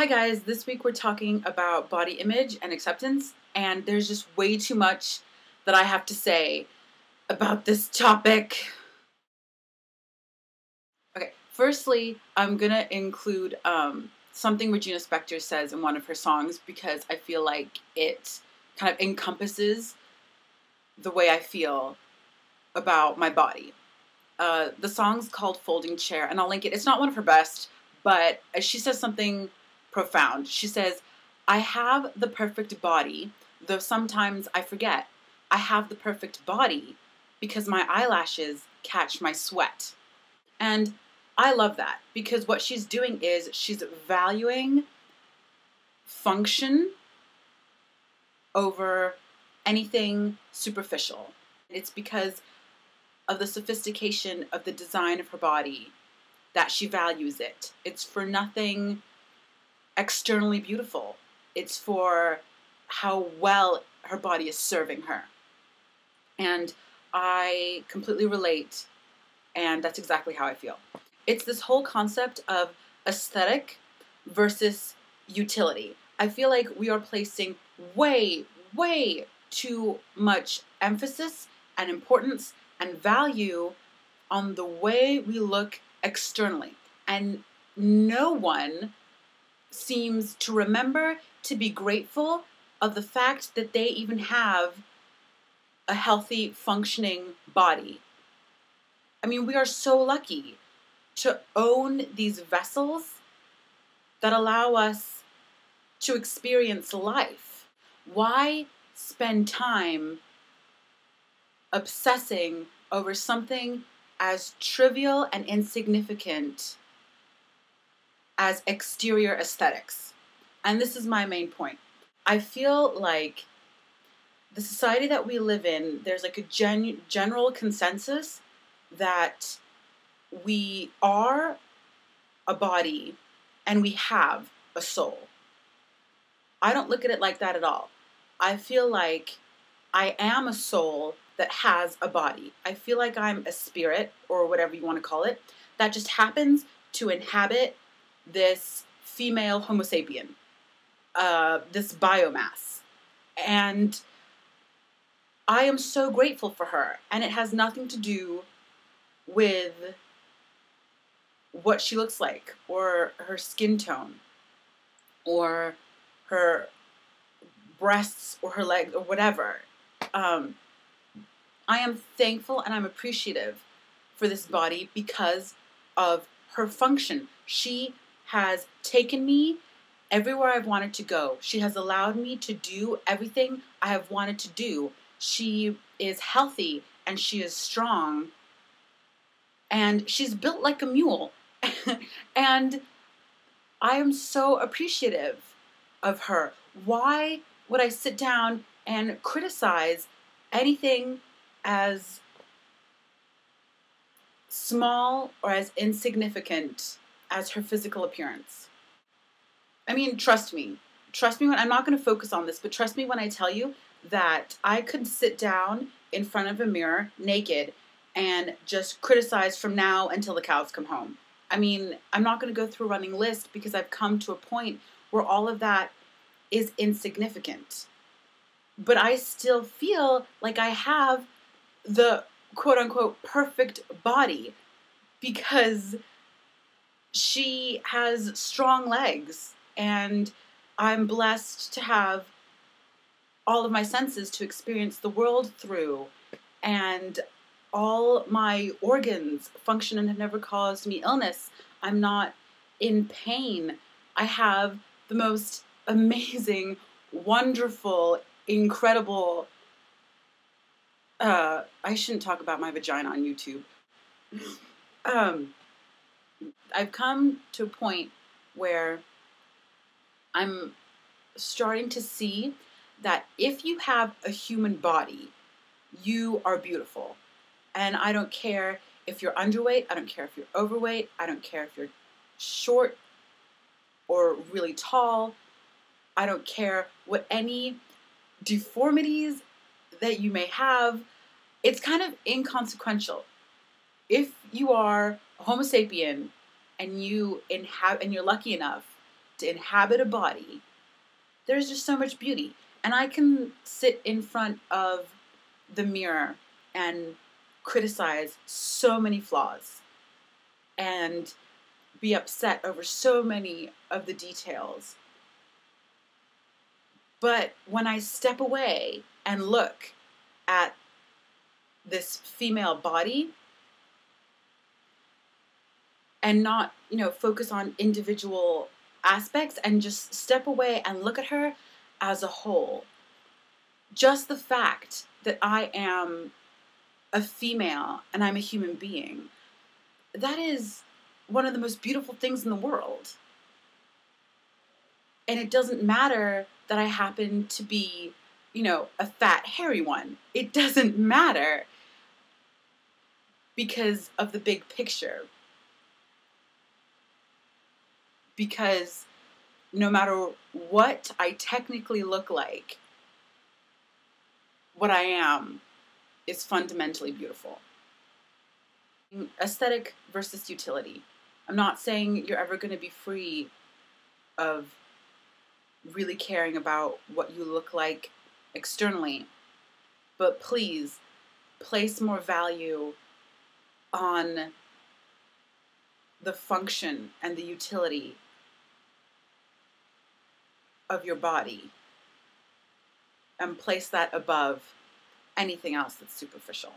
Hi guys, this week we're talking about body image and acceptance, and there's just way too much that I have to say about this topic. Okay, firstly, I'm gonna include something Regina Spektor says in one of her songs because I feel like it kind of encompasses the way I feel about my body. The song's called Folding Chair, and I'll link it. It's not one of her best, but she says something profound. She says, I have the perfect body, though sometimes I forget. I have the perfect body because my eyelashes catch my sweat. And I love that because what she's doing is she's valuing function over anything superficial. It's because of the sophistication of the design of her body that she values it. It's for nothing externally beautiful. It's for how well her body is serving her. And I completely relate, and that's exactly how I feel. It's this whole concept of aesthetic versus utility. I feel like we are placing way too much emphasis and importance and value on the way we look externally. And no one seems to remember to be grateful of the fact that they even have a healthy, functioning body. I mean, we are so lucky to own these vessels that allow us to experience life. Why spend time obsessing over something as trivial and insignificant as exterior aesthetics? And this is my main point. I feel like the society that we live in, there's like a general consensus that we are a body and we have a soul. I don't look at it like that at all. I feel like I am a soul that has a body. I feel like I'm a spirit, or whatever you want to call it, that just happens to inhabit this female Homo sapien, this biomass. And I am so grateful for her. And it has nothing to do with what she looks like, or her skin tone, or her breasts, or her legs, or whatever. I am thankful and I'm appreciative for this body because of her function. She has taken me everywhere I've wanted to go. She has allowed me to do everything I have wanted to do. She is healthy and she is strong. And she's built like a mule. And I am so appreciative of her. Why would I sit down and criticize anything as small or as insignificant as her physical appearance? I mean, trust me when I'm not going to focus on this, but trust me when I tell you that I could sit down in front of a mirror naked and just criticize from now until the cows come home. I mean, I'm not going to go through a running list because I've come to a point where all of that is insignificant. But I still feel like I have the quote-unquote perfect body because she has strong legs, and I'm blessed to have all of my senses to experience the world through, and all my organs function and have never caused me illness. I'm not in pain. I have the most amazing, wonderful, incredible... I shouldn't talk about my vagina on YouTube. I've come to a point where I'm starting to see that if you have a human body, you are beautiful. And I don't care if you're underweight, I don't care if you're overweight, I don't care if you're short or really tall, I don't care what any deformities that you may have. It's kind of inconsequential. If you are a Homo sapien and you're lucky enough to inhabit a body, there's just so much beauty. And I can sit in front of the mirror and criticize so many flaws and be upset over so many of the details. But when I step away and look at this female body and not, focus on individual aspects and just step away and look at her as a whole, just the fact that I am a female and I'm a human being, that is one of the most beautiful things in the world. And it doesn't matter that I happen to be, a fat, hairy one. It doesn't matter because of the big picture. Because no matter what I technically look like, what I am is fundamentally beautiful. Aesthetic versus utility. I'm not saying you're ever going to be free of really caring about what you look like externally, but please place more value on the function and the utility of your body and place that above anything else that's superficial.